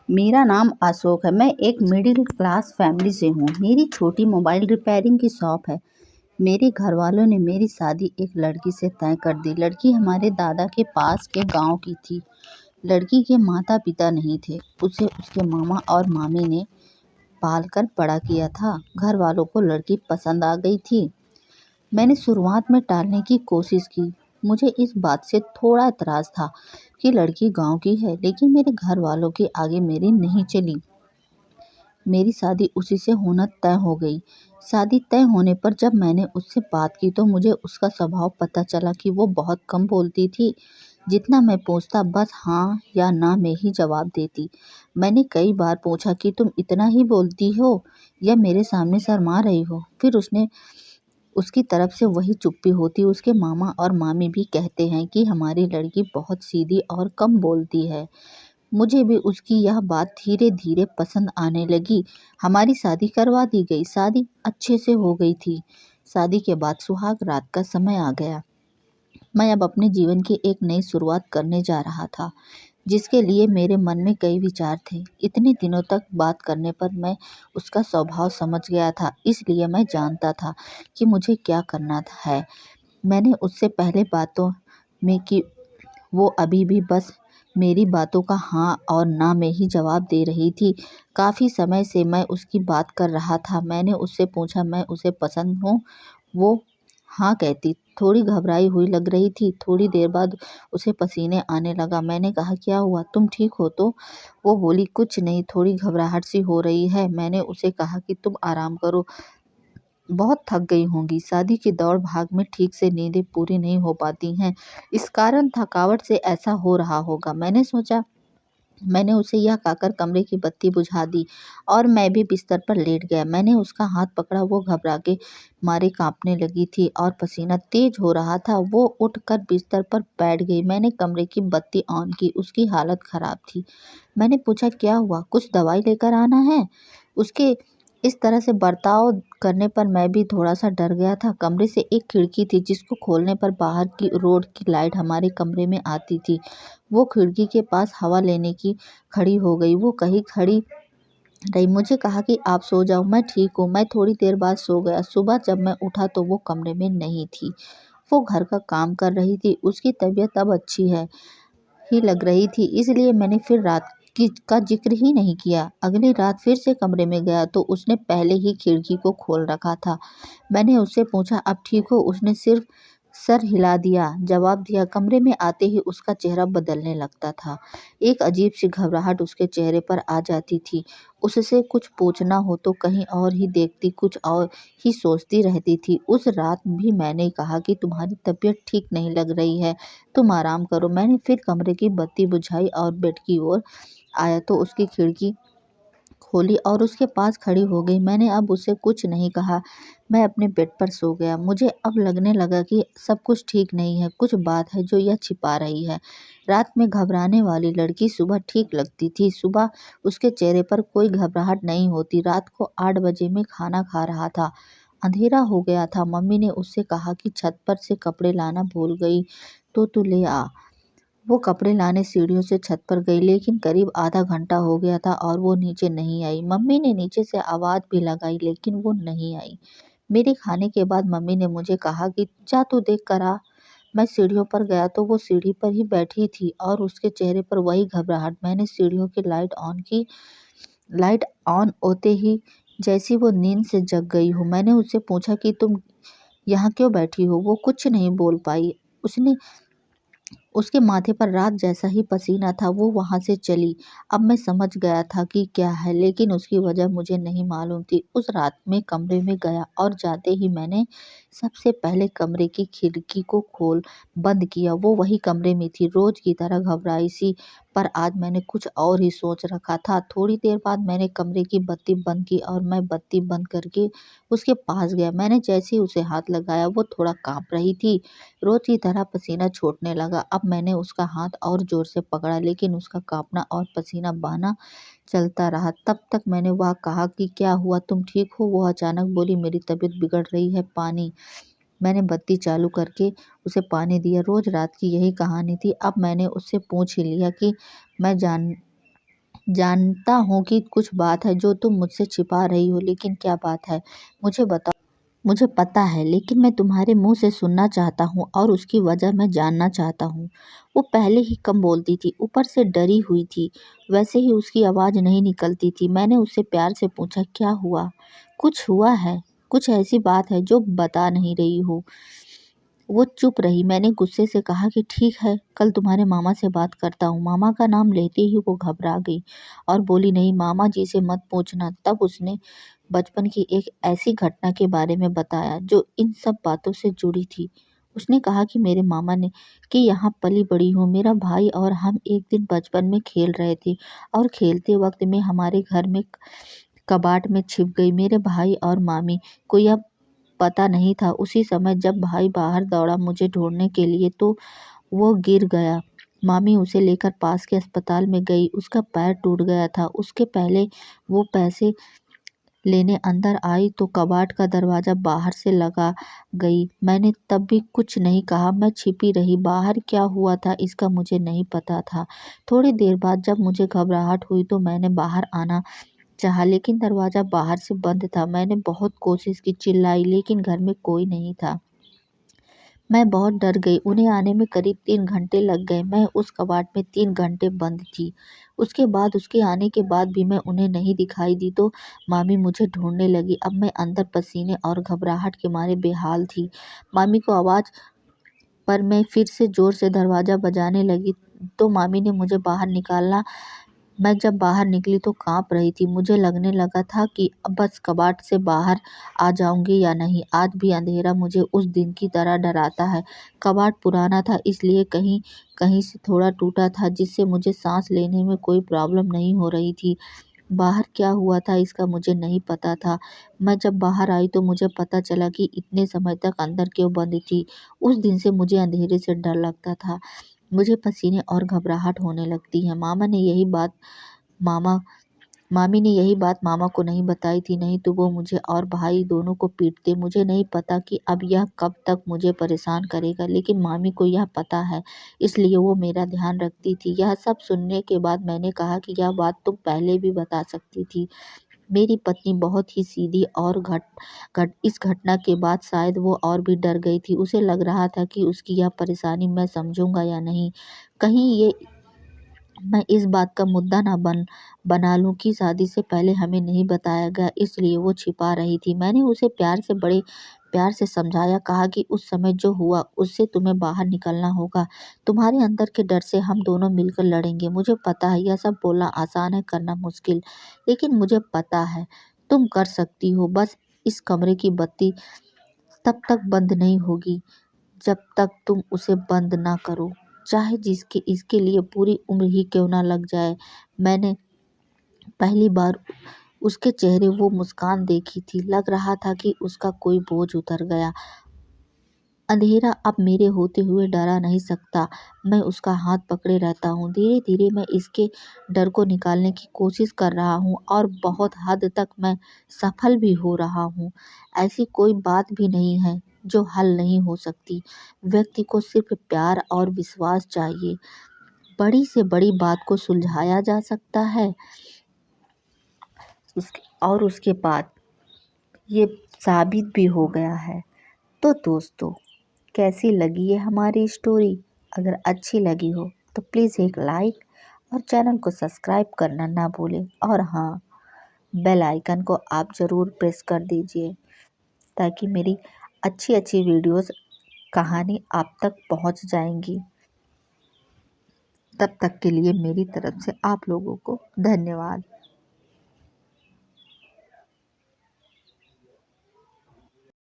मेरा नाम अशोक है। मैं एक मिडिल क्लास फैमिली से हूँ। मेरी छोटी मोबाइल रिपेयरिंग की शॉप है। मेरे घर वालों ने मेरी शादी एक लड़की से तय कर दी। लड़की हमारे दादा के पास के गांव की थी। लड़की के माता पिता नहीं थे। उसे उसके मामा और मामी ने पाल कर बड़ा किया था। घर वालों को लड़की पसंद आ गई थी। मैंने शुरुआत में टालने की कोशिश की। मुझे इस बात से थोड़ा एतराज़ था कि लड़की गांव की है, लेकिन मेरे घर वालों के आगे मेरी नहीं चली। मेरी शादी उसी से होना तय हो गई। शादी तय होने पर जब मैंने उससे बात की तो मुझे उसका स्वभाव पता चला कि वो बहुत कम बोलती थी। जितना मैं पूछता बस हाँ या ना में ही जवाब देती। मैंने कई बार पूछा कि तुम इतना ही बोलती हो या मेरे सामने शर्मा रही हो। फिर उसकी तरफ से वही चुप्पी होती। उसके मामा और मामी भी कहते हैं कि हमारी लड़की बहुत सीधी और कम बोलती है। मुझे भी उसकी यह बात धीरे धीरे पसंद आने लगी। हमारी शादी करवा दी गई। शादी अच्छे से हो गई थी। शादी के बाद सुहाग रात का समय आ गया। मैं अब अपने जीवन की एक नई शुरुआत करने जा रहा था, जिसके लिए मेरे मन में कई विचार थे। इतने दिनों तक बात करने पर मैं उसका स्वभाव समझ गया था, इसलिए मैं जानता था कि मुझे क्या करना है। मैंने उससे पहले बातों में कि वो अभी भी बस मेरी बातों का हाँ और ना में ही जवाब दे रही थी। काफ़ी समय से मैं उसकी बात कर रहा था। मैंने उससे पूछा मैं उसे पसंद हूँ। वो हाँ कहती। थोड़ी घबराई हुई लग रही थी। थोड़ी देर बाद उसे पसीने आने लगा। मैंने कहा क्या हुआ, तुम ठीक हो तो? वो बोली कुछ नहीं, थोड़ी घबराहट सी हो रही है। मैंने उसे कहा कि तुम आराम करो, बहुत थक गई होंगी। शादी की दौड़ भाग में ठीक से नींदें पूरी नहीं हो पाती हैं। इस कारण थकावट से ऐसा हो रहा होगा, मैंने सोचा। मैंने उसे यह कहकर कमरे की बत्ती बुझा दी और मैं भी बिस्तर पर लेट गया। मैंने उसका हाथ पकड़ा। वो घबरा के मारे कांपने लगी थी और पसीना तेज हो रहा था। वो उठकर बिस्तर पर बैठ गई। मैंने कमरे की बत्ती ऑन की। उसकी हालत खराब थी। मैंने पूछा क्या हुआ, कुछ दवाई लेकर आना है? उसके इस तरह से बर्ताव करने पर मैं भी थोड़ा सा डर गया था। कमरे से एक खिड़की थी जिसको खोलने पर बाहर की रोड की लाइट हमारे कमरे में आती थी। वो खिड़की के पास हवा लेने की खड़ी हो गई। वो कहीं खड़ी रही। मुझे कहा कि आप सो जाओ, मैं ठीक हूँ। मैं थोड़ी देर बाद सो गया। सुबह जब मैं उठा तो वो कमरे में नहीं थी। वो घर का काम कर रही थी। उसकी तबीयत अब अच्छी है ही लग रही थी, इसलिए मैंने फिर रात की का जिक्र ही नहीं किया। अगली रात फिर से कमरे में गया तो उसने पहले ही खिड़की को खोल रखा था। मैंने उससे पूछा अब ठीक हो? उसने सिर्फ सर हिला दिया, जवाब दिया। कमरे में आते ही उसका चेहरा बदलने लगता था। एक अजीब सी घबराहट उसके चेहरे पर आ जाती थी। उससे कुछ पूछना हो तो कहीं और ही देखती, कुछ और ही सोचती रहती थी। उस रात भी मैंने कहा कि तुम्हारी तबीयत ठीक नहीं लग रही है, तुम आराम करो। मैंने फिर कमरे की बत्ती बुझाई और बेड की ओर आया तो उसकी खिड़की खोली और उसके पास खड़ी हो गई। मैंने अब उसे कुछ नहीं कहा। मैं अपने बेड पर सो गया। मुझे अब लगने लगा कि सब कुछ ठीक नहीं है, कुछ बात है जो यह छिपा रही है। रात में घबराने वाली लड़की सुबह ठीक लगती थी। सुबह उसके चेहरे पर कोई घबराहट नहीं होती। रात को 8 बजे में खाना खा रहा था। अंधेरा हो गया था। मम्मी ने उससे कहा कि छत पर से कपड़े लाना भूल गई तो तू ले आ। वो कपड़े लाने सीढ़ियों से छत पर गई, लेकिन करीब आधा घंटा हो गया था और वो नीचे नहीं आई। मम्मी ने नीचे से आवाज़ भी लगाई, लेकिन वो नहीं आई। मेरे खाने के बाद मम्मी ने मुझे कहा कि जा तू देख कर आ। मैं सीढ़ियों पर गया तो वो सीढ़ी पर ही बैठी थी और उसके चेहरे पर वही घबराहट। मैंने सीढ़ियों की लाइट ऑन की। लाइट ऑन होते ही जैसी वो नींद से जग गई हो। मैंने उससे पूछा कि तुम यहाँ क्यों बैठी हो? वो कुछ नहीं बोल पाई। उसने उसके माथे पर रात जैसा ही पसीना था। वो वहाँ से चली। अब मैं समझ गया था कि क्या है, लेकिन उसकी वजह मुझे नहीं मालूम थी। उस रात में कमरे में गया और जाते ही मैंने सबसे पहले कमरे की खिड़की को खोल बंद किया। वो वही कमरे में थी, रोज की तरह घबराई सी, पर आज मैंने कुछ और ही सोच रखा था। थोड़ी देर बाद मैंने कमरे की बत्ती बंद की और मैं बत्ती बंद करके उसके पास गया। मैंने जैसे ही उसे हाथ लगाया वो थोड़ा कांप रही थी। रोज की तरह पसीना छूटने लगा। अब मैंने उसका हाथ और जोर से पकड़ा, लेकिन उसका कांपना और पसीना बहाना चलता रहा। तब तक मैंने वह कहा कि क्या हुआ, तुम ठीक हो? वो अचानक बोली मेरी तबीयत बिगड़ रही है, पानी। मैंने बत्ती चालू करके उसे पानी दिया। रोज रात की यही कहानी थी। अब मैंने उससे पूछ ही लिया कि मैं जान जानता हूँ कि कुछ बात है जो तुम मुझसे छिपा रही हो, लेकिन क्या बात है मुझे बताओ। मुझे पता है, लेकिन मैं तुम्हारे मुंह से सुनना चाहता हूँ और उसकी वजह मैं जानना चाहता हूँ। वो पहले ही कम बोलती थी, ऊपर से डरी हुई थी। वैसे ही उसकी आवाज़ नहीं निकलती थी। मैंने उससे प्यार से पूछा, क्या हुआ? कुछ हुआ है? कुछ ऐसी बात है जो बता नहीं रही हो? वो चुप रही। मैंने गुस्से से कहा कि ठीक है, कल तुम्हारे मामा से बात करता हूँ। मामा का नाम लेते ही वो घबरा गई और बोली, नहीं, मामा जी से मत पूछना। तब उसने बचपन की एक ऐसी घटना के बारे में बताया जो इन सब बातों से जुड़ी थी। उसने कहा कि मेरे मामा ने कि यहाँ पली बड़ी हूँ। मेरा भाई और हम एक दिन बचपन में खेल रहे थे और खेलते वक्त में हमारे घर में कबाट में छिप गई। मेरे भाई और मामी को यह पता नहीं था। उसी समय जब भाई बाहर दौड़ा मुझे ढूंढने के लिए तो वो गिर गया। मामी उसे लेकर पास के अस्पताल में गई। उसका पैर टूट गया था। उसके पहले वो पैसे लेने अंदर आई तो कबाड़ का दरवाज़ा बाहर से लगा गई। मैंने तब भी कुछ नहीं कहा। मैं छिपी रही। बाहर क्या हुआ था इसका मुझे नहीं पता था। थोड़ी देर बाद जब मुझे घबराहट हुई तो मैंने बाहर आना चाहा, लेकिन दरवाज़ा बाहर से बंद था। मैंने बहुत कोशिश की, चिल्लाई, लेकिन घर में कोई नहीं था। मैं बहुत डर गई। उन्हें आने में करीब 3 घंटे लग गए। मैं उस कबाड़ में 3 घंटे बंद थी। उसके आने के बाद भी मैं उन्हें नहीं दिखाई दी तो मामी मुझे ढूंढने लगी। अब मैं अंदर पसीने और घबराहट के मारे बेहाल थी। मामी को आवाज़ पर मैं फिर से ज़ोर से दरवाज़ा बजाने लगी तो मामी ने मुझे बाहर निकाला। मैं जब बाहर निकली तो काँप रही थी। मुझे लगने लगा था कि अब बस कबाट से बाहर आ जाऊँगी या नहीं। आज भी अंधेरा मुझे उस दिन की तरह डराता है। कबाट पुराना था, इसलिए कहीं-कहीं से थोड़ा टूटा था, जिससे मुझे साँस लेने में कोई प्रॉब्लम नहीं हो रही थी। बाहर क्या हुआ था इसका मुझे नहीं पता था। मैं जब बाहर आई तो मुझे पता चला कि इतने समय तक अंदर क्यों बंद थी। उस दिन से मुझे अंधेरे से डर लगता था। मुझे पसीने और घबराहट होने लगती है। मामा मामी ने यही बात मामा को नहीं बताई थी, नहीं तो वो मुझे और भाई दोनों को पीटते। मुझे नहीं पता कि अब यह कब तक मुझे परेशान करेगा, लेकिन मामी को यह पता है, इसलिए वो मेरा ध्यान रखती थी। यह सब सुनने के बाद मैंने कहा कि यह बात तुम पहले भी बता सकती थी। मेरी पत्नी बहुत ही सीधी और घट घट इस घटना के बाद शायद वो और भी डर गई थी। उसे लग रहा था कि उसकी यह परेशानी मैं समझूंगा या नहीं। कहीं ये मैं इस बात का मुद्दा ना बना लूं कि शादी से पहले हमें नहीं बताया गया, इसलिए वो छिपा रही थी। मैंने उसे बड़े प्यार से समझाया, कहा कि उस समय जो हुआ उससे तुम्हें बाहर निकलना होगा। तुम्हारे अंदर के डर से हम दोनों मिलकर लड़ेंगे। मुझे पता है यह सब बोलना आसान है, करना मुश्किल, लेकिन मुझे पता है तुम कर सकती हो। बस इस कमरे की बत्ती तब तक बंद नहीं होगी जब तक तुम उसे बंद ना करो, चाहे जिसके इसके लिए पूरी उम्र ही क्यों ना लग जाए। मैंने पहली बार उसके चेहरे वो मुस्कान देखी थी। लग रहा था कि उसका कोई बोझ उतर गया। अंधेरा अब मेरे होते हुए डरा नहीं सकता। मैं उसका हाथ पकड़े रहता हूँ। धीरे धीरे मैं इसके डर को निकालने की कोशिश कर रहा हूँ और बहुत हद तक मैं सफल भी हो रहा हूँ। ऐसी कोई बात भी नहीं है जो हल नहीं हो सकती। व्यक्ति को सिर्फ प्यार और विश्वास चाहिए। बड़ी से बड़ी बात को सुलझाया जा सकता है। उसके बाद ये साबित भी हो गया है। तो दोस्तों, कैसी लगी ये हमारी स्टोरी? अगर अच्छी लगी हो तो प्लीज़ एक लाइक और चैनल को सब्सक्राइब करना ना भूलें। और हाँ, बेल आइकन को आप ज़रूर प्रेस कर दीजिए ताकि मेरी अच्छी अच्छी वीडियोस, कहानी आप तक पहुंच जाएंगी। तब तक के लिए मेरी तरफ से आप लोगों को धन्यवाद।